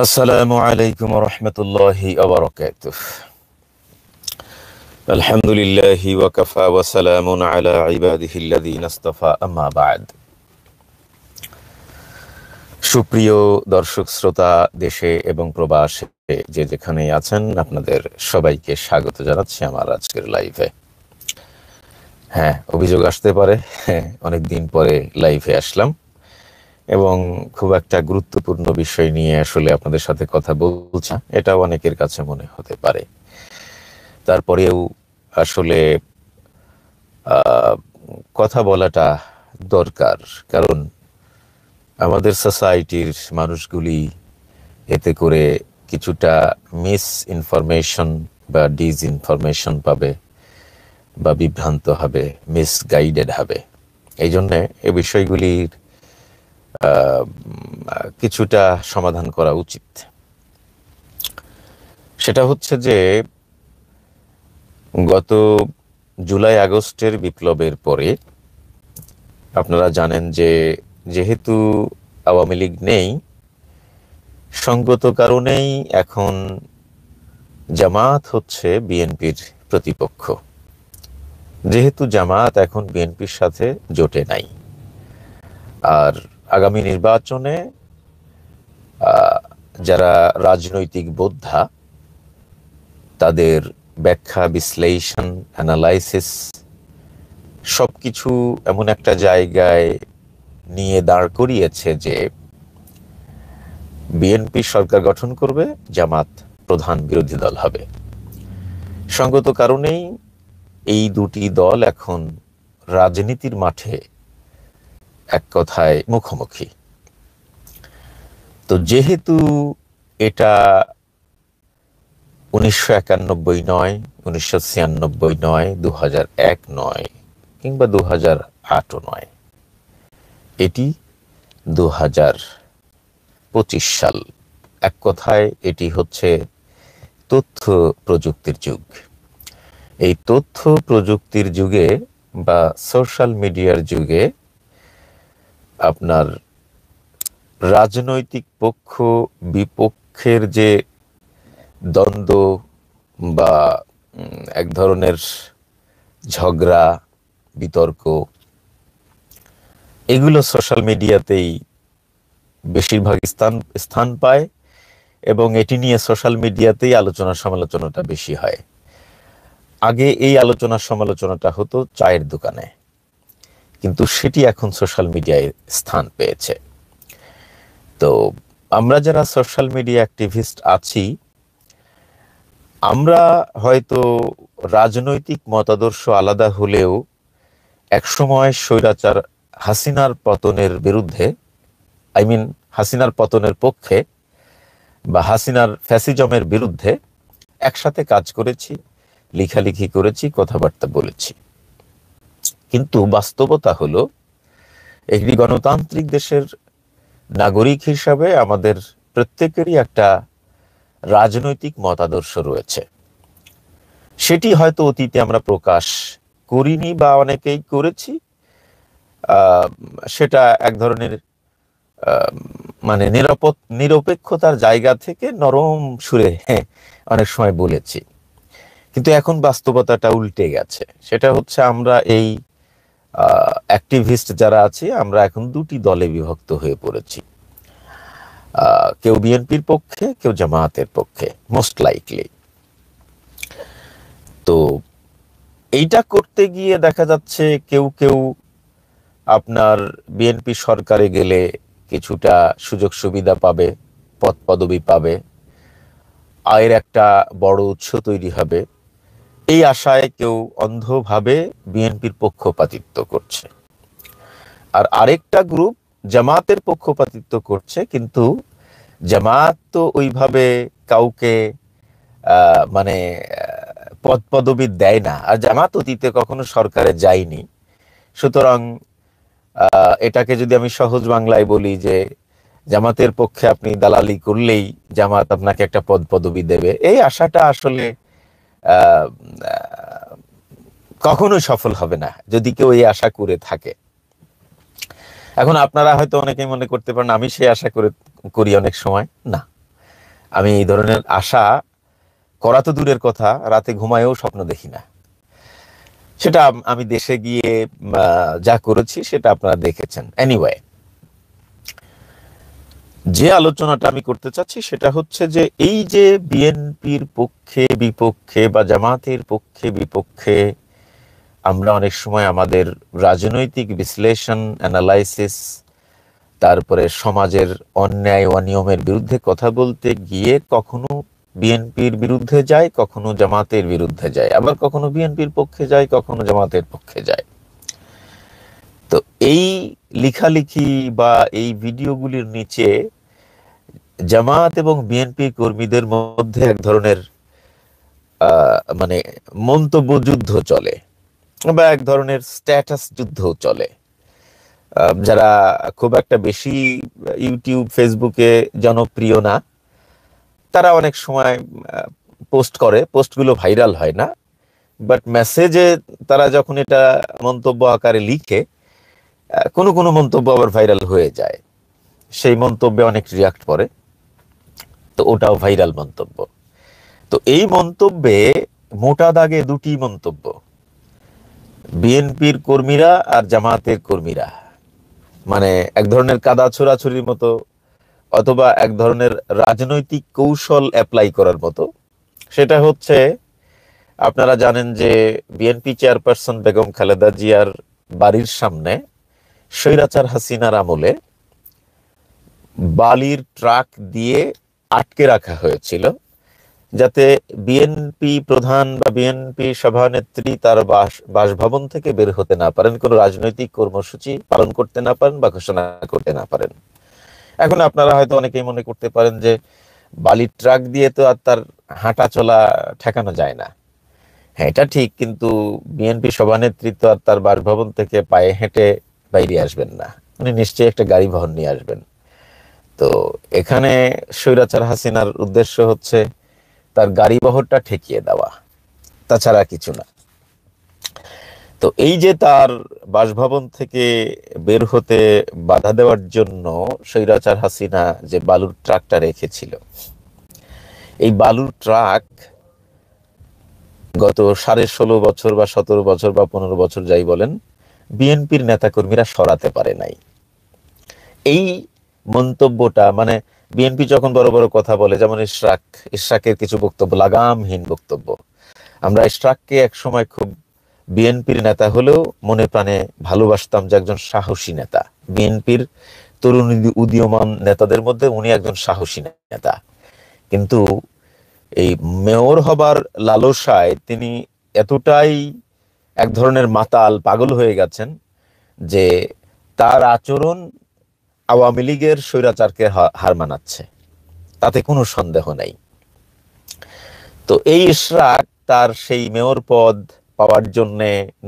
আসসালামু আলাইকুম ওয়া রাহমাতুল্লাহি ওয়া বারাকাতুহু। আলহামদুলিল্লাহি ওয়া কাফা ওয়া সালামুন আলা ইবাদিহিল্লাযীনা ইসতাফা, আম্মা বা'দ। সুপ্রিয় দর্শক শ্রোতা, দেশে এবং প্রবাসে যে যেখানেই আছেন, আপনাদের সবাইকে স্বাগত জানাচ্ছি আমার আজকের লাইভে। হ্যাঁ, অভিযোগ আসতে পারে, অনেকদিন পরে লাইভে আসলাম এবং খুব একটা গুরুত্বপূর্ণ বিষয় নিয়ে আসলে আপনাদের সাথে কথা বলছি। এটাও অনেকের কাছে মনে হতে পারে, তারপরেও আসলে কথা বলাটা দরকার, কারণ আমাদের সোসাইটির মানুষগুলি এতে করে কিছুটা মিস ইনফরমেশন বা ডিসইনফরমেশন পাবে বা বিভ্রান্ত হবে, মিসগাইডেড হবে। এই জন্যে এই বিষয়গুলির কিছুটা সমাধান করা উচিত। সেটা হচ্ছে যে গত জুলাই আগস্টের বিপ্লবের পরে আপনারা জানেন যে যেহেতু আওয়ামী লীগ নেই, সঙ্গত কারণেই এখন জামাত হচ্ছে বিএনপির প্রতিপক্ষ। যেহেতু জামাত এখন বিএনপির সাথে জোটে নাই, আর আগামী নির্বাচনে যারা রাজনৈতিক বোদ্ধা, তাদের ব্যাখ্যা, বিশ্লেষণ, অ্যানালাইসিস সবকিছু এমন একটা জায়গায় নিয়ে দাঁড় করিয়েছে যে বিএনপি সরকার গঠন করবে, জামাত প্রধান বিরোধী দল হবে। সঙ্গত কারণেই এই দুটি দল এখন রাজনীতির মাঠে এক কথায় মুখোমুখি। তো যেহেতু এটা 1991 নয়, 1996 নয়, 2001 নয়, কিংবা 2008 নয়, এটি 2025 সাল। এক কথায় এটি হচ্ছে তথ্য প্রযুক্তির যুগ। এই তথ্য প্রযুক্তির যুগে বা সোশ্যাল মিডিয়ার যুগে আপনার রাজনৈতিক পক্ষ বিপক্ষের যে দ্বন্দ্ব বা এক ধরনের ঝগড়া, বিতর্ক, এগুলো সোশ্যাল মিডিয়াতেই বেশিরভাগ স্থান পায় এবং এটি নিয়ে সোশ্যাল মিডিয়াতেই আলোচনা সমালোচনাটা বেশি হয়। আগে এই আলোচনা সমালোচনাটা হতো চায়ের দোকানে, কিন্তু সেটি এখন সোশ্যাল মিডিয়ায় স্থান পেয়েছে। তো আমরা যারা সোশ্যাল মিডিয়া অ্যাক্টিভিস্ট আছি, আমরা হয়তো রাজনৈতিক মতাদর্শ আলাদা হলেও একসময় স্বৈরাচার হাসিনার পতনের বিরুদ্ধে, হাসিনার পতনের পক্ষে বা হাসিনার ফ্যাসিজমের বিরুদ্ধে একসাথে কাজ করেছি, লেখালেখি করেছি, কথাবার্তা বলেছি। কিন্তু বাস্তবতা হলো, একটি গণতান্ত্রিক দেশের নাগরিক হিসাবে আমাদের প্রত্যেকেরই একটা রাজনৈতিক মতাদর্শ রয়েছে। সেটি হয়তো অতীতে আমরা প্রকাশ করিনি বা অনেকেই করেছি। সেটা এক ধরনের মানে নিরপেক্ষতার জায়গা থেকে নরম সুরে অনেক সময় বলেছি। কিন্তু এখন বাস্তবতাটা উল্টে গেছে। সেটা হচ্ছে আমরা এই অ্যাক্টিভিস্ট যারা আছি, আমরা এখন দুটি দলে বিভক্ত হয়ে পড়েছি। কেউ বিএনপির পক্ষে, কেউ জামায়াতের পক্ষে, মোস্ট লাইকলি। তো এইটা করতে গিয়ে দেখা যাচ্ছে কেউ কেউ আপনার বিএনপি সরকারে গেলে কিছুটা সুযোগ সুবিধা পাবে, পদ পদবি পাবে, আয়ের একটা বড় উৎস তৈরি হবে, এই আশায় কেউ অন্ধভাবে বিএনপির পক্ষপাতিত্ব করছে। আর আরেকটা গ্রুপ জামাতের পক্ষপাতিত্ব করছে, কিন্তু জামাত তো ওইভাবে কাউকে মানে পদ পদবি দেয় না, আর জামাত অতীতে কখনো সরকারে যায়নি। সুতরাং এটাকে যদি আমি সহজ বাংলায় বলি যে জামাতের পক্ষে আপনি দালালি করলেই জামাত আপনাকে একটা পদ পদবি দেবে, এই আশাটা আসলে কখনোই সফল হবে না যদি কেউ এই আশা করে থাকে। এখন আপনারা হয়তো অনেকেই মনে করতে পারেন আমি সেই আশা করি অনেক সময় না, আমি এই ধরনের আশা করা তো দূরের কথা, রাতে ঘুমায়েও স্বপ্ন দেখি না। সেটা আমি দেশে গিয়ে যা করেছি সেটা আপনারা দেখেছেন। এনিওয়ে, যে আলোচনাটা আমি করতে চাচ্ছি সেটা হচ্ছে যে এই যে বিএনপির পক্ষে বিপক্ষে বা জামাতের পক্ষে বিপক্ষে আমরা অনেক সময় আমাদের রাজনৈতিক বিশ্লেষণ, অ্যানালাইসিস, তারপরে সমাজের অন্যায় অনিয়মের বিরুদ্ধে কথা বলতে গিয়ে কখনো বিএনপির বিরুদ্ধে যায়, কখনো জামাতের বিরুদ্ধে যায়, আবার কখনো বিএনপির পক্ষে যায়, কখনো জামাতের পক্ষে যায়। তো এই লেখালেখি বা এই ভিডিওগুলির নিচে জামাত এবং বিএনপি কর্মীদের মধ্যে এক ধরনের মানে মন্তব্য যুদ্ধ চলে বা এক ধরনের স্ট্যাটাস যুদ্ধ চলে। যারা খুব একটা বেশি ইউটিউব ফেসবুকে জনপ্রিয় না, তারা অনেক সময় পোস্ট করে, পোস্টগুলো ভাইরাল হয় না, বাট মেসেজে তারা যখন এটা মন্তব্য আকারে লিখে, কোনো কোনো মন্তব্য আবার ভাইরাল হয়ে যায়। সেই মন্তব্যে অনেক রিয়াক্ট করে, তো ওটাও ভাইরাল মন্তব্য। তো এই মন্তব্যে মোটা দাগে দুটি মন্তব্য, বিএনপির কর্মীরা আর জামাতের কর্মীরা, মানে এক ধরনের কাদা ছোড়াছুরির মতো অথবা এক ধরনের রাজনৈতিক কৌশল অ্যাপ্লাই করার মতো। সেটা হচ্ছে, আপনারা জানেন যে বিএনপি চেয়ারপারসন বেগম খালেদা জিয়ার বাড়ির সামনে স্বৈরাচার হাসিনার আমলে বালির ট্রাক দিয়ে আটকে রাখা হয়েছিল, যাতে বিএনপি প্রধান বা বিএনপি সভানেত্রী তার বাসভবন থেকে বের হতে না পারেন, কোনো রাজনৈতিক কর্মসূচি পালন করতে না পারেন বা ঘোষণা করতে না পারেন। এখন আপনারা হয়তো অনেকেই মনে করতে পারেন যে বালির ট্রাক দিয়ে তো আর তার হাঁটা চলা ঠেকানো যায় না। হ্যাঁ, এটা ঠিক, কিন্তু বিএনপি সভানেত্রী তো আর তার বাসভবন থেকে পায়ে হেঁটে বাইরে আসবেন না, উনি নিশ্চয়ই একটা গাড়ি বহন নিয়ে আসবেন। তো এখানে স্বৈরাচার হাসিনার উদ্দেশ্য হচ্ছে তার গাড়ি বহরটা ঠেকিয়ে দেওয়া, তাছাড়া কিছু না। তো এই যে তার বাসভবন থেকে বের হতে বাধা দেওয়ার জন্য স্বৈরাচার হাসিনা যে বালুর ট্রাকটা রেখেছিল, এই বালুর ট্রাক গত 16.5 বছর বা 17 বছর বা 15 বছর যাই বলেন, বিএনপির নেতাকর্মীরা সরাতে পারে নাই। এই মন্তব্যটা, মানে বিএনপি যখন বড় বড় কথা বলে, যেমন ইশরাকের কিছু বক্তব্য লাগামহীন বক্তব্য, আমরা ইশরাককে এক সময় খুব বিএনপির নেতা হলেও মনে প্রাণে ভালোবাসতাম, যে একজন সাহসী নেতা, বিএনপির তরুণ উদীয়মান নেতাদের মধ্যে উনি একজন সাহসী নেতা। কিন্তু এই মেয়র হবার লালসায় তিনি এতটাই এক ধরনের মাতাল, পাগল হয়ে গেছেন যে তার আচরণ আওয়ামী লীগের স্বৈরাচারকে হার মানাচ্ছে, তাতে কোনো সন্দেহ নাই। তো এই ইশরাক তার সেই মেয়র পদ পাওয়ার জন্য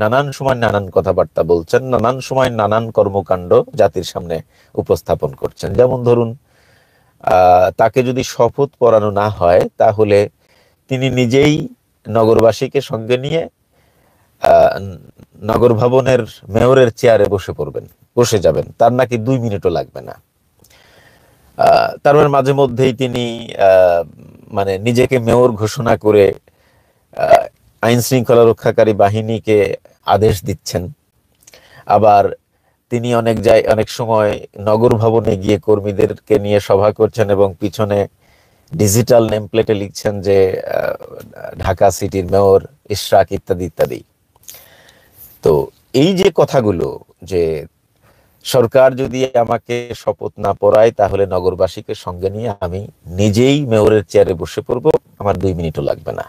নানান সময় নানান কথাবার্তা বলছেন, নানান সময় নানান কর্মকাণ্ড জাতির সামনে উপস্থাপন করছেন। যেমন ধরুন, তাকে যদি শপথ পড়ানো না হয়, তাহলে তিনি নিজেই নগরবাসীকে সঙ্গে নিয়ে নগর ভবনের মেয়রের চেয়ারে বসে যাবেন, তার নাকি 2 মিনিটও লাগবে না। তারপর মাঝে মধ্যেই তিনি মানে নিজেকে মেয়র ঘোষণা করে আইন শৃঙ্খলা রক্ষাকারী বাহিনীকে আদেশ দিচ্ছেন। আবার তিনি অনেক সময় নগর ভবনে গিয়ে কর্মীদেরকে নিয়ে সভা করছেন এবং পিছনে ডিজিটাল নেম প্লেটে লিখছেন যে ঢাকা সিটির মেয়র ইশরাক, ইত্যাদি ইত্যাদি। তো এই যে কথাগুলো, যে সরকার যদি আমাকে শপথ না পড়ায়, তাহলে নগরবাসীকে সঙ্গে নিয়ে আমি নিজেই মেয়রের চেয়ারে বসে পড়বো, আমার 2 মিনিটও লাগবে না,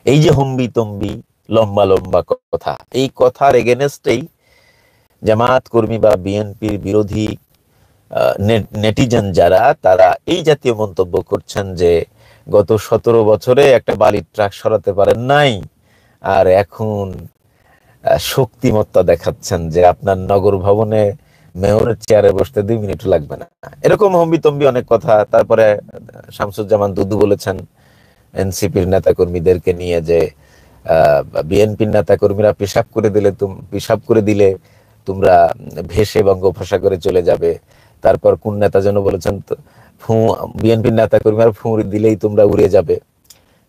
এই যে হম্বি তম্বি লম্বা লম্বা কথা, এই কথার এগেনস্টেই জামাত কর্মী বা বিএনপির বিরোধী নেটিজেন যারা, তারা এই জাতীয় মন্তব্য করছেন যে গত 17 বছরে একটা বালির ট্রাক সরাতে পারেন নাই, আর এখন শক্তিমত্তা দেখাচ্ছেন যে আপনার নগর ভবনে মেয়রের চেয়ারে বসতে 2 মিনিট লাগবে না, এরকম হম্বিতম্বি অনেক কথা। তারপরে শামসুজ্জামান দুদু বলেছেন এনসিপির নেতাকর্মীদেরকে নিয়ে যে বিএনপির নেতাকর্মীরা পেশাব করে দিলে তোমরা ভেসে বঙ্গোপসাগরে চলে যাবে। তারপর কোন নেতা যেন বলেছেন, ফু বিএনপির নেতা কর্মীরা ফু দিলেই তোমরা উড়ে যাবে।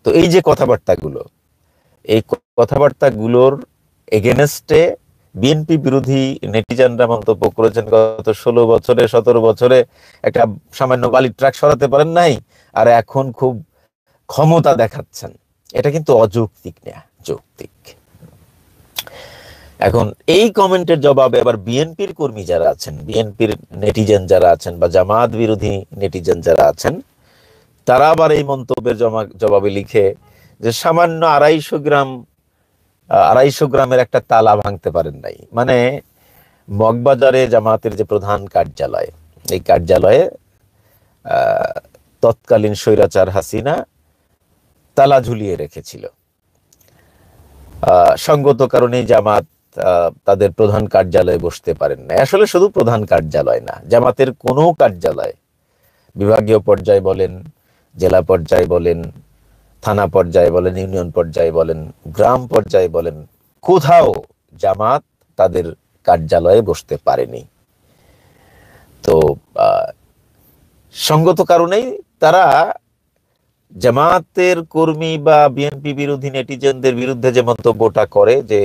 তো এই যে কথাবার্তাগুলো, এই কথাবার্তাগুলোর এগেনস্টে বিএনপি বিরোধী নেটিজেনরা মন্তব্য করেছেন, গত 16 বছরে 17 বছরে একটা সামান্য বালির ট্রাক সরাতে পারেন নাই, আর এখন খুব ক্ষমতা দেখাচ্ছেন। এটা কিন্তু অযৌক্তিক না, যৌক্তিক। এখন এই কমেন্টের জবাবে আবার বিএনপির কর্মী যারা আছেন, বিএনপির নেটিজেন যারা আছেন বা জামাত বিরোধী নেটিজেন যারা আছেন, তারা আবার এই মন্তব্যের জবাবে লিখে যে সামান্য 250 গ্রামের একটা তালা ভাঙতে পারেন নাই। মানে মগবাজারে জামাতের যে প্রধান কার্যালয়, এই কার্যালয়ে তৎকালীন স্বৈরাচার হাসিনা তালা ঝুলিয়ে রেখেছিল। সঙ্গত কারণে জামাত তাদের প্রধান কার্যালয়ে বসতে পারেন না। আসলে শুধু প্রধান কার্যালয় না, জামাতের কোনো কার্যালয়, বিভাগীয় পর্যায়ে বলেন, জেলা পর্যায়ে বলেন, থানা পর্যায়ে বলেন, ইউনিয়ন পর্যায়ে বলেন, গ্রাম পর্যায়ে বলেন, কোথাও জামাত তাদের কার্যালয়ে বসতে পারেনি। তো সঙ্গত কারণেই তারা জামাতের কর্মী বা বিএনপি বিরোধী নেটিজেনদের বিরুদ্ধে যে মন্তব্যটা করে যে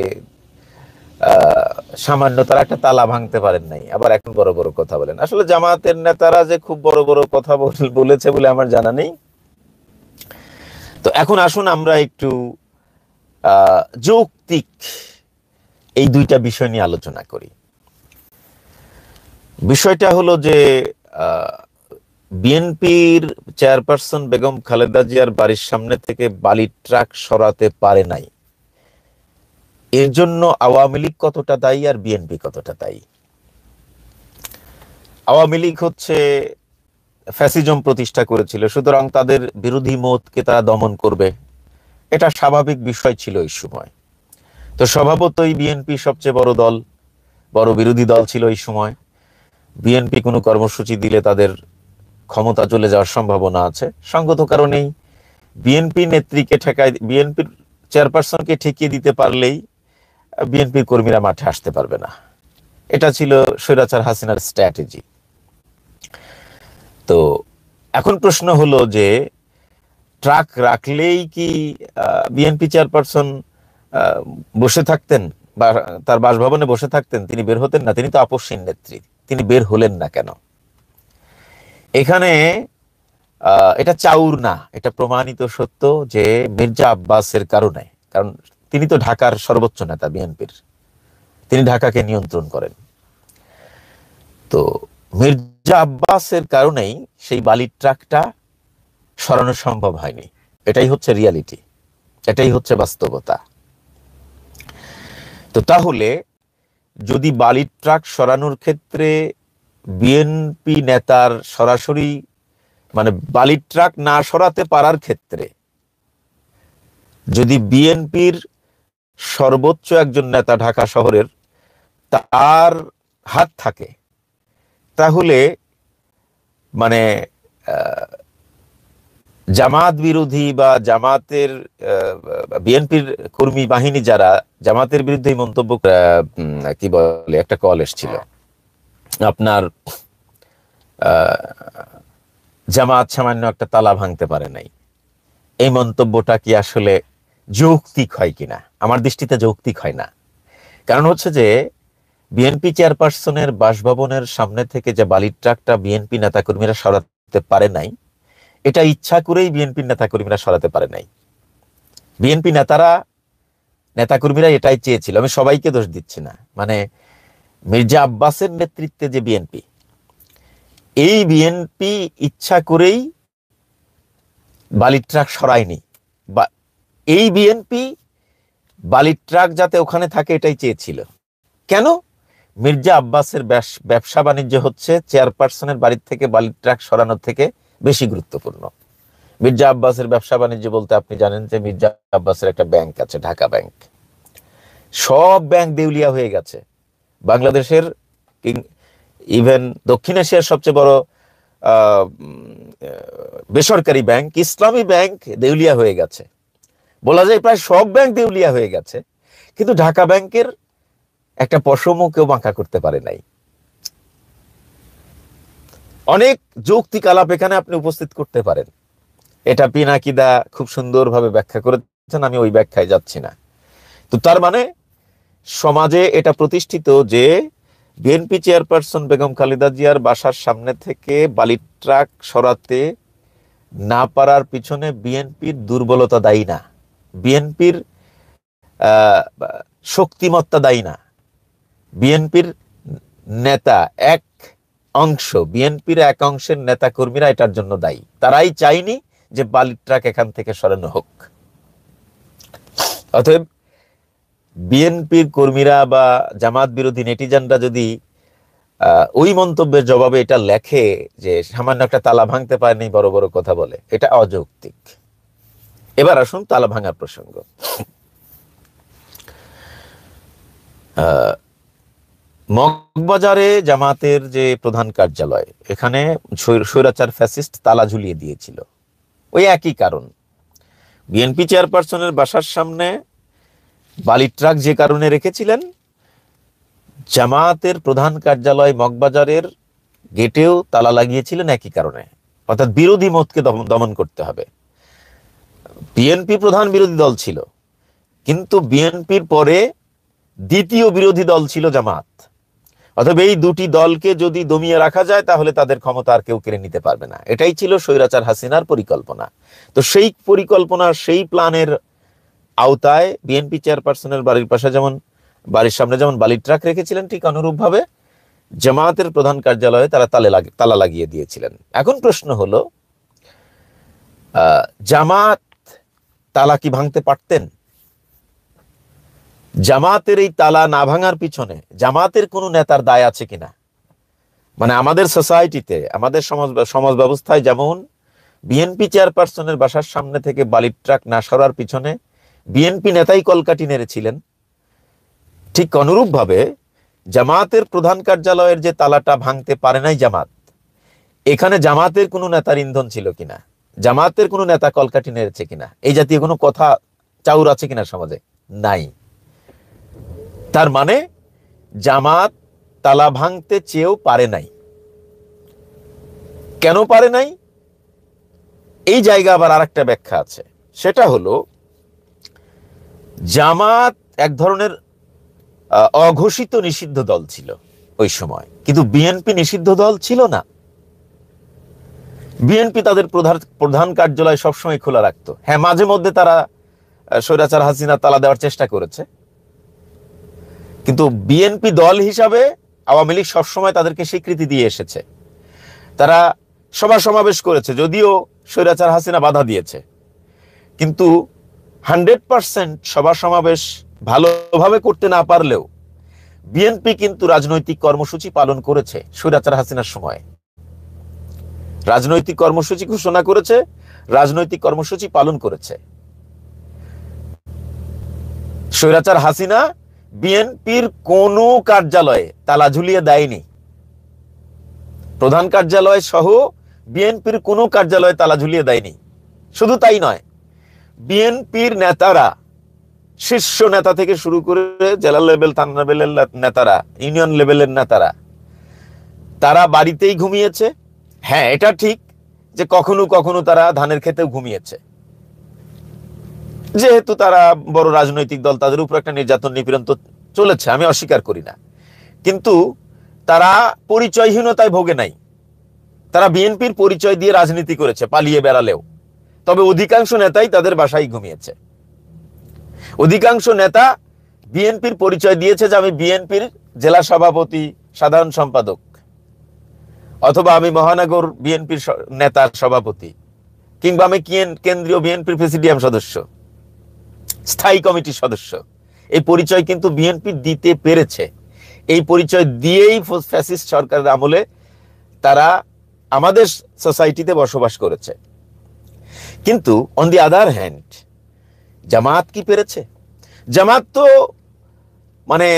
সামান্য তারা একটা তালা ভাঙতে পারেন নাই, আবার এখন বড় বড় কথা বলেন। আসলে জামাতের নেতারা যে খুব বড় বড় কথা বলেছে বলে আমার জানা নেই। তো এখন আসুন আমরা একটু যৌক্তিক এই দুইটা বিষয় নিয়ে আলোচনা করি। বিষয়টা হলো যে বিএনপির চেয়ারপারসন বেগম খালেদা জিয়ার বাড়ির সামনে থেকে বালির ট্রাক সরাতে পারে নাই, এর জন্য আওয়ামী লীগ কতটা দায়ী আর বিএনপি কতটা দায়ী? আওয়ামী লীগ হচ্ছে ফ্যাসিজম প্রতিষ্ঠা করেছিল, সুতরাং তাদের বিরোধী মতকে তারা দমন করবে, এটা স্বাভাবিক বিষয় ছিল এই সময়। তো স্বভাবতই বিএনপি সবচেয়ে বড় দল, বড় বিরোধী দল ছিল এই সময়। বিএনপি কোনো কর্মসূচি দিলে তাদের ক্ষমতা চলে যাওয়ার সম্ভাবনা আছে। সঙ্গত কারণেই বিএনপি নেত্রীকে ঠেকায়, বিএনপির চেয়ারপারসনকে ঠেকিয়ে দিতে পারলেই বিএনপির কর্মীরা মাঠে আসতে পারবে না। এটা ছিল স্বৈরাচার হাসিনার স্ট্র্যাটেজি। তো এখন প্রশ্ন হলো যে ট্রাক রাখলেই কি বিএনপি চেয়ারপারসন বসে থাকতেন বা তার বাসভবনে বসে থাকতেন, তিনি বের হতেন না? তিনি তো আপসহীন নেত্রী, তিনি বের হলেন না কেন? এখানে এটা চাউর না, এটা প্রমাণিত সত্য যে মির্জা আব্বাসের কারণে, কারণ তিনি তো ঢাকার সর্বোচ্চ নেতা বিএনপির, তিনি ঢাকাকে নিয়ন্ত্রণ করেন। তো মির্জা আব্বাসের কারণেই সেই বালির ট্রাকটা সরানো সম্ভব হয়নি। এটাই হচ্ছে রিয়ালিটি, এটাই হচ্ছে বাস্তবতা। তো তাহলে যদি বালির ট্রাক সরানোর ক্ষেত্রে বিএনপি নেতার সরাসরি, মানে বালির ট্রাক না সরাতে পারার ক্ষেত্রে যদি বিএনপির সর্বোচ্চ একজন নেতা ঢাকা শহরের তার হাত থাকে, তাহলে মানে জামাত বিরোধী বা জামাতের বিএনপির কর্মী বাহিনী যারা জামাতের বিরুদ্ধে মন্তব্য, কি বলে, একটা কল এসেছিল আপনার, জামাত সামান্য একটা তালা ভাঙতে পারে নাই, এই মন্তব্যটা কি আসলে যৌক্তিক হয় কিনা? আমার দৃষ্টিতে যৌক্তিক হয় না। কারণ হচ্ছে যে বিএনপি চেয়ারপারসনের বাসভবনের সামনে থেকে যে বালির ট্রাকটা বিএনপি নেতাকর্মীরা সরাতে পারে নাই, এটা ইচ্ছা করেই বিএনপি নেতাকর্মীরা সরাতে পারে নাই। বিএনপি নেতাকর্মীরা এটাই চেয়েছিল। আমি সবাইকে দোষ দিচ্ছি না, মানে মির্জা আব্বাসের নেতৃত্বে যে বিএনপি, এই বিএনপি ইচ্ছা করেই বালির ট্রাক সরায়নি, বা এই বিএনপি বালির ট্রাক যাতে ওখানে থাকে এটাই চেয়েছিল। কেন? মির্জা আব্বাসের ব্যবসা বাণিজ্য হচ্ছে চেয়ারপারসনের বাড়ির থেকে বালির ট্রাক সরানোর থেকে বেশি গুরুত্বপূর্ণ। মির্জা আব্বাসের ব্যবসা বাণিজ্য বলতে আপনি জানেন যে মির্জা আব্বাসের একটা ব্যাংক আছে, ঢাকা ব্যাংক। সব ব্যাংক দেউলিয়া হয়ে গেছে। বাংলাদেশের, ইভেন দক্ষিণ এশিয়ার সবচেয়ে বড় বেসরকারি ব্যাংক ইসলামী ব্যাংক দেউলিয়া হয়ে গেছে। বলা যায় প্রায় সব ব্যাংক দেউলিয়া হয়ে গেছে, কিন্তু ঢাকা ব্যাংকের একটা পশমও কেউ বাঁকা করতে পারে নাই। অনেক যৌক্তিক আলাপ এখানে আপনি উপস্থিত করতে পারেন। এটা পিনাকিদা খুব সুন্দরভাবে ব্যাখ্যা করেছেন, আমি ওই ব্যাখ্যায় যাচ্ছি না। তো তার মানে সমাজে এটা প্রতিষ্ঠিত যে বিএনপি চেয়ারপারসন বেগম খালেদা জিয়ার বাসার সামনে থেকে বালির ট্রাক সরাতে না পারার পিছনে বিএনপির দুর্বলতা দায়ী না, বিএনপির শক্তিমত্তা দায়ী না, বিএনপির নেতা এক অংশ, বিএনপির এক অংশের নেতা কর্মীরা এটার জন্য দায়ী। তারাই চাইনি যে বালির ট্রাক এখান থেকে সরানো হোক। অতএব বিএনপির কর্মীরা বা জামাত বিরোধী নেটিজানরা যদি ওই মন্তব্যের জবাবে এটা লেখে যে সামান্য একটা তালা ভাঙতে পারেনি, বড় বড় কথা বলে, এটা অযৌক্তিক। এবার আসুন তালা ভাঙার প্রসঙ্গ। মগবাজারে জামাতের যে প্রধান কার্যালয়, এখানে স্বৈরাচার ফ্যাসিস্ট তালা ঝুলিয়ে দিয়েছিল। ওই একই কারণ, বিএনপি চেয়ারপারসনের বাসার সামনে বালির ট্রাক যে কারণে রেখেছিলেন, জামাতের প্রধান কার্যালয় মগবাজারের গেটেও তালা লাগিয়েছিলেন একই কারণে, অর্থাৎ বিরোধী মতকে দমন করতে হবে। বিএনপি প্রধান বিরোধী দল ছিল, কিন্তু বিএনপির পরে দ্বিতীয় বিরোধী দল ছিল জামাত। অথবা এই দুটি দলকে যদি দমিয়ে রাখা যায় তাহলে তাদের ক্ষমতা আর কেউ কেড়ে নিতে পারবে না। এটাই ছিল স্বৈরাচার হাসিনার পরিকল্পনা। তো সেই পরিকল্পনা, সেই প্ল্যানের আওতায় বিএনপি চেয়ারপারসনের বাড়ির সামনে যেমন বালির ট্রাক রেখেছিলেন, ঠিক অনুরূপভাবে জামাতের প্রধান কার্যালয়ে তারা তালা লাগিয়ে দিয়েছিলেন। এখন প্রশ্ন হলো, জামাত তালা কি ভাঙতে পারতেন? জামাতের এই তালা না ভাঙার পিছনে জামাতের কোন নেতার দায় আছে কিনা? মানে আমাদের সোসাইটিতে, আমাদের সমাজ ব্যবস্থায় যেমন বিএনপি চেয়ারপারসনের বাসার সামনে থেকে বালির ট্রাক না সরার পিছনে বিএনপি নেতাই কলকাঠি নেড়েছিলেন, ঠিক অনুরূপ ভাবে জামাতের প্রধান কার্যালয়ের যে তালাটা ভাঙতে পারে নাই জামাত, এখানে জামাতের কোনো নেতার ইন্ধন ছিল কিনা, জামাতের কোনো নেতা কলকাঠি নেড়েছে কিনা, এই জাতীয় কোনো কথা চাউর আছে কিনা সমাজে? নাই। তার মানে জামাত তালা ভাঙতে চেয়েও পারে নাই। কেন পারে নাই? এই জায়গা আবার আরেকটা ব্যাখ্যা আছে, সেটা হলো জামাত এক ধরনের অঘোষিত নিষিদ্ধ দল ছিল ওই সময়, কিন্তু বিএনপি নিষিদ্ধ দল ছিল না। বিএনপি তাদের প্রধান কার্যালয় সবসময় খোলা রাখতো। হ্যাঁ, মাঝে মধ্যে তারা স্বৈরাচার হাসিনা তালা দেওয়ার চেষ্টা করেছে, কিন্তু বিএনপি দল হিসাবে আওয়ামী লীগ সবসময় তাদেরকে স্বীকৃতি দিয়ে এসেছে। তারা সভা সমাবেশ করেছে, যদিও স্বৈরাচার হাসিনা বাধা দিয়েছে, কিন্তু 100% সভা সমাবেশ ভালোভাবে করতে না পারলেও বিএনপি কিন্তু রাজনৈতিক কর্মসূচি পালন করেছে। স্বৈরাচার হাসিনার সময় রাজনৈতিক কর্মসূচি ঘোষণা করেছে, রাজনৈতিক কর্মসূচি পালন করেছে। স্বৈরাচার হাসিনা বিএনপির কোন কার্যালয়ে তালা ঝুলিয়ে দেয়নি, প্রধান কার্যালয় সহ বিএনপির কোন কার্যালয়ে তালা ঝুলিয়ে দেয়নি। শুধু তাই নয়, বিএনপির নেতারা, শীর্ষ নেতা থেকে শুরু করে জেলা লেভেল, থানা লেভেলের নেতারা, ইউনিয়ন লেভেলের নেতারা, তারা বাড়িতেই ঘুমিয়েছে। হ্যাঁ, এটা ঠিক যে কখনো কখনো তারা ধানের ক্ষেতেও ঘুমিয়েছে, যেহেতু তারা বড় রাজনৈতিক দল, তাদের উপর একটা নির্যাতন নিপীড়ন তো চলেছে, আমি অস্বীকার করি না, কিন্তু তারা পরিচয়হীনতায় ভোগে নাই। তারা বিএনপির পরিচয় দিয়ে রাজনীতি করেছে, পালিয়ে বেড়ালেও। তবে অধিকাংশ নেতাই তাদের বাসায় ঘুমিয়েছে। অধিকাংশ নেতা বিএনপির পরিচয় দিয়েছে যে আমি বিএনপির জেলা সভাপতি, সাধারণ সম্পাদক, অথবা আমি মহানগর বিএনপির নেতার সভাপতি, কিংবা আমি কেন্দ্রীয় বিএনপির প্রেসিডিয়াম সদস্য, স্থায়ী কমিটির সদস্য। এই পরিচয় কিন্তু বিএনপি দিতে পেরেছে। এই পরিচয় দিয়েই ফ্যাসিস্ট সরকারের আমলে তারা আমাদের সোসাইটিতে বসবাস করেছে। কিন্তু অন দি আদার হ্যান্ড জামাত কি পেরেছে? জামাত তো মানে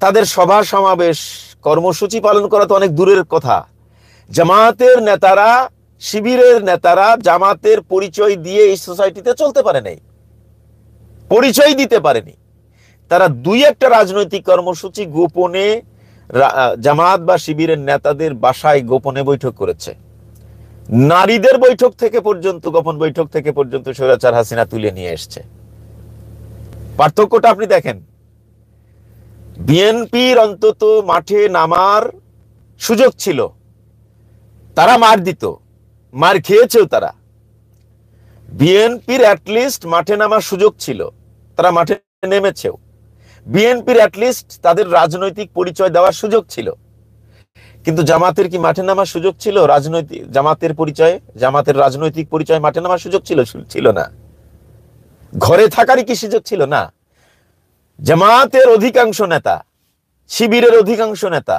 তাদের সভা সমাবেশ, কর্মসূচি পালন করা তো অনেক দূরের কথা। জামাতের নেতারা, শিবিরের নেতারা জামাতের পরিচয় দিয়ে এই সোসাইটিতে চলতে পারে নাই, পরিচয় দিতে পারেনি। তারা দুই একটা রাজনৈতিক কর্মসূচি গোপনে জামাত বা শিবিরের নেতাদের বাসায় গোপনে বৈঠক করেছে, নারীদের বৈঠক থেকে পর্যন্ত, গোপন বৈঠক থেকে পর্যন্ত স্বৈরাচার হাসিনা তুলে নিয়ে এসছে। পার্থক্যটা আপনি দেখেন। বিএনপির অন্তত মাঠে নামার সুযোগ ছিল, তারা মার দিত, মার খেয়েছেও তারা। বিএনপির অ্যাটলিস্ট মাঠে নামার সুযোগ ছিল, তারা মাঠে নেমেছেও। বিএনপির অ্যাটলিস্ট তাদের রাজনৈতিক পরিচয় দেওয়ার সুযোগ ছিল। কিন্তু জামাতের কি মাঠে নামার সুযোগ ছিল? রাজনৈতিক জামাতের রাজনৈতিক পরিচয় মাঠে নামার সুযোগ ছিল না। ঘরে থাকারই কি সুযোগ ছিল না? জামাতের অধিকাংশ নেতা, শিবিরের অধিকাংশ নেতা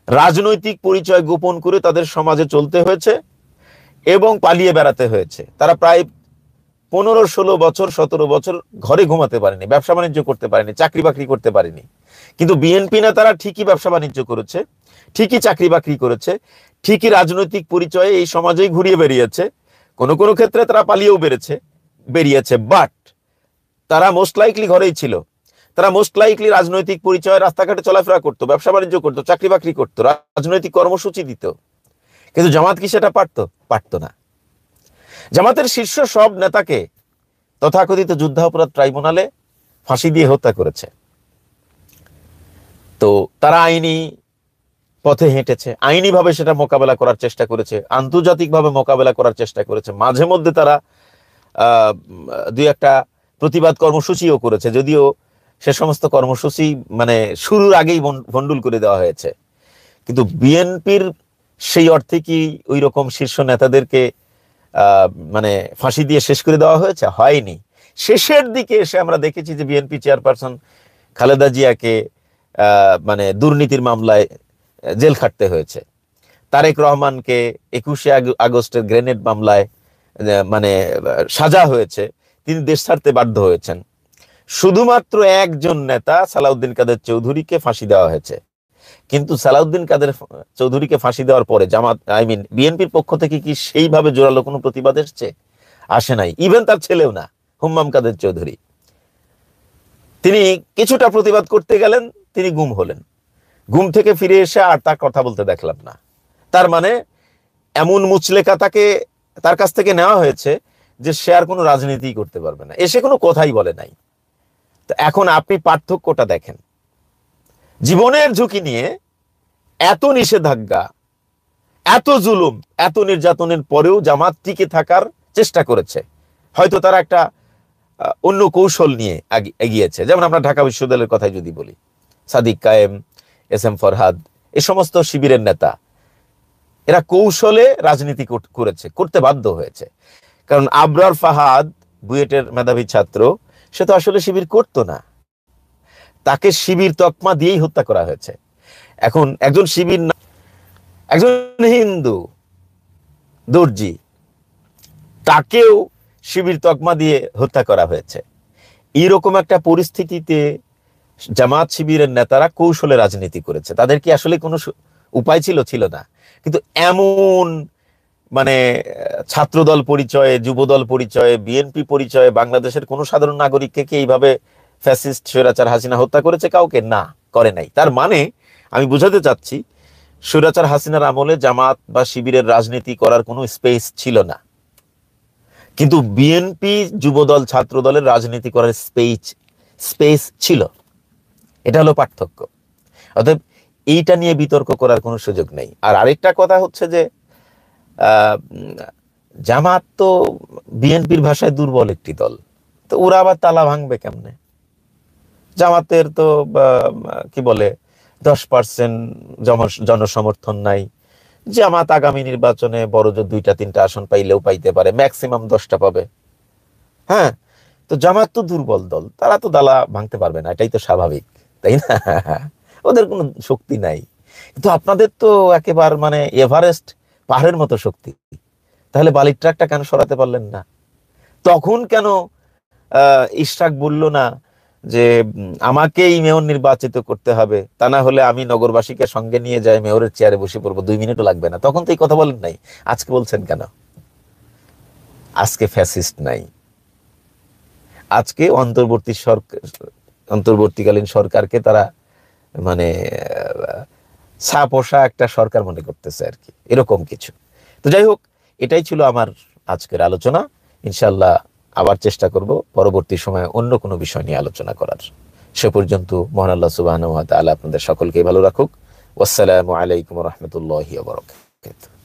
রাজনৈতিক পরিচয় গোপন করে তাদের সমাজে চলতে হয়েছে এবং পালিয়ে বেড়াতে হয়েছে। তারা প্রায় 15-16 বছর, 17 বছর ঘরে ঘুমাতে পারেনি, ব্যবসা বাণিজ্য করতে পারেনি, চাকরি বাকরি করতে পারেনি। কিন্তু বিএনপি নেতারা ঠিকই ব্যবসা বাণিজ্য করেছে, ঠিকই চাকরি বাকরি করেছে, ঠিকই রাজনৈতিক পরিচয়ে এই সমাজেই ঘুরিয়ে বেরিয়েছে। কোনো কোনো ক্ষেত্রে তারা পালিয়েও বেরিয়েছে, বাট তারা মোস্ট লাইকলি ঘরেই ছিল। তারা মোস্ট লাইকলি রাজনৈতিক পরিচয়ে রাস্তাঘাটে চলাফেরা করতো, ব্যবসা বাণিজ্য করতো, চাকরি বাকরি করতো, রাজনৈতিক কর্মসূচি দিত। কিন্তু জামাত কি সেটা পারতো না। জামাতের শীর্ষ সব নেতাকে তথাকথিত যুদ্ধাপরাধ ট্রাইব্যুনালে ফাঁসি দিয়ে হত্যা করেছে। তো তারা আইনি পথে হেঁটেছে, আইনি ভাবে সেটা মোকাবেলা করার চেষ্টা করেছে, আন্তর্জাতিক ভাবে মোকাবেলা করার চেষ্টা করেছে। মাঝে মধ্যে তারা দুই একটা প্রতিবাদ কর্মসূচিও করেছে, যদিও সে সমস্ত কর্মসূচি মানে শুরুর আগেই ভণ্ডুল করে দেওয়া হয়েছে। কিন্তু বিএনপির সেই অর্থে কি ওই রকম শীর্ষ নেতাদেরকে মানে ফাঁসি দিয়ে শেষ করে দেওয়া হয়েছে? হয়নি। শেষের দিকে এসে আমরা দেখেছি যে বিএনপি চেয়ারপারসন খালেদা জিয়াকে মানে দুর্নীতির মামলায় জেল খাটতে হয়েছে। তারেক রহমানকে 21শে আগস্টের গ্রেনেড মামলায় মানে সাজা হয়েছে, তিনি দেশ ছাড়তে বাধ্য হয়েছেন। শুধুমাত্র একজন নেতা সালাউদ্দিন কাদের চৌধুরীকে ফাঁসি দেওয়া হয়েছে। কিন্তু সালাউদ্দিন কাদের চৌধুরীকে ফাঁসি দেওয়ার পরে বিএনপির পক্ষ থেকে কি সেইভাবে জোরালো কোনো প্রতিবাদ আসে নাই। ইভেন তার ছেলেও না, হুম্মাম কাদের চৌধুরী, তিনি কিছুটা প্রতিবাদ করতে গেলেন, তিনি গুম হলেন। গুম থেকে ফিরে এসে আর তার কথা বলতে দেখলাম না। তার মানে এমন মুচলেকা তার কাছ থেকে নেওয়া হয়েছে যে সে আর কোনো রাজনীতি করতে পারবে না, এসে কোনো কথাই বলে নাই। তো এখন আপনি পার্থক্যটা দেখেন। জীবনের ঝুঁকি নিয়ে এত নিষেধাজ্ঞা, এত জুলুম, এত নির্যাতনের পরেও জামাত টিকে থাকার চেষ্টা করেছে। হয়তো তারা একটা অন্য কৌশল নিয়ে এগিয়েছে। যেমন আমরা ঢাকা বিশ্ববিদ্যালয়ের কথাই যদি বলি, সাদিক কায়েম, এস এম ফরহাদ, এই সমস্ত শিবিরের নেতা, এরা কৌশলে রাজনীতি করতে বাধ্য হয়েছে। কারণ আবরার ফাহাদ বুয়েটের মেধাবী ছাত্র, সে তো আসলে শিবির করতো না, তাকে শিবির তকমা দিয়েই হত্যা করা হয়েছে। এখন একজন একজন হিন্দু দর্জি, তাকেও শিবির তকমা দিয়ে হত্যা করা হয়েছে। এইরকম একটা পরিস্থিতিতে জামাত শিবিরের নেতারা কৌশলে রাজনীতি করেছে। তাদের কি আসলে কোনো উপায় ছিল না। কিন্তু এমন মানে ছাত্রদল পরিচয়ে, যুবদল পরিচয়ে, বিএনপি পরিচয়ে বাংলাদেশের কোন সাধারণ নাগরিককে কি এইভাবে ফ্যাসিস্ট স্বৈরাচার হাসিনা হত্যা করেছে? কাউকে না, করে নাই। তার মানে আমি বুঝাতে চাচ্ছি, স্বৈরাচার হাসিনার আমলে জামাত বা শিবিরের রাজনীতি করার কোনো স্পেস ছিল না। কিন্তু বিএনপি, যুবদল, ছাত্রদলের রাজনীতি করার স্পেস ছিল। এটা হলো পার্থক্য। অতএব এইটা নিয়ে বিতর্ক করার কোনো সুযোগ নেই। আর আরেকটা কথা হচ্ছে যে জামাত তো বিএনপির ভাষায় দুর্বল একটি দল, তো ওরা আবার তালা ভাঙবে কেমনে? জামাতের তো কি বলে 10% জনসমর্থন নাই। জামাত আগামী নির্বাচনে বড় জোর 2-3টা আসন পাইলেও পাইতে পারে, ম্যাক্সিমাম 10টা পাবে। হ্যাঁ, তো জামাত তো দুর্বল দল, তারা তো তালা ভাঙতে পারবে না, এটাই তো স্বাভাবিক, তাই না? ওদের কোনো শক্তি নাই। কিন্তু আপনাদের তো একেবারে মানে এভারেস্ট পাহাড়ের মতো শক্তি। তাহলে বালির ট্রাকটা কেন সরাতে পারলেন না? তখন কেন ইশরাক বলল না যে আমাকেই মেয়র নির্বাচিত করতে হবে, তা না হলে আমি নগরবাসীকে সঙ্গে নিয়ে যাই মেয়রের চেয়ারে বসে পড়বো, 2 মিনিটও লাগবে না? তখন তো এই কথা বলেন নাই। আজকে বলছেন কেন? আজকে ফ্যাসিস্ট নাই, আজকে অন্তর্বর্তীকালীন সরকারকে তারা মানে ছাপোষা একটা সরকার মনে করতেছে আর কি, এরকম কিছু। তো যাই হোক, এটাই ছিল আমার আজকের আলোচনা। ইনশাল্লাহ আবার চেষ্টা করব পরবর্তী সময়ে অন্য কোনো বিষয় নিয়ে আলোচনা করার। সে পর্যন্ত মহান আল্লাহ সুবহানাহু ওয়া তাআলা আপনাদের সকলকে ভালো রাখুক। ওয়াসসালামু আলাইকুম ওয়া রাহমাতুল্লাহি ওয়া বারাকাতুহু।